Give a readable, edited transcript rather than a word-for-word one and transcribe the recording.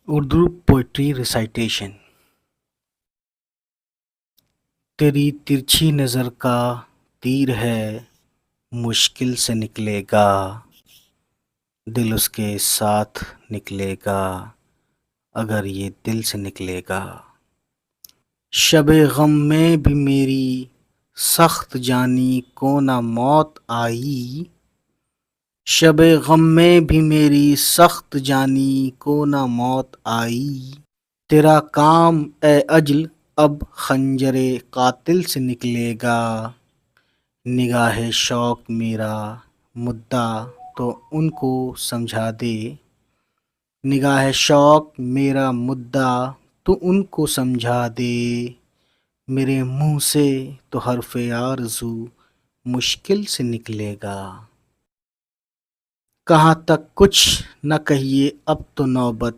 Urdu poetry recitation. تیری ترچھی نظر کا تیر ہے، مشکل سے نکلے گا، دل اس کے ساتھ نکلے گا، اگر یہ دل سے نکلے گا۔ شب غم میں بھی میری سخت جانی کو نہ موت آئی، شب غم میں بھی میری سخت جانی کو نہ موت آئی۔ تیرا کام اے اجل اب خنجر قاتل سے نکلے گا، نگاہ شوق میرا مدعا تو ان کو سمجھا دے، نگاہ شوق میرا مدعا تو ان کو سمجھا دے، میرے منہ سے تو حرف آرزو مشکل سے نکلے گا۔ کہاں تک کچھ نہ کہیے اب تو نوبت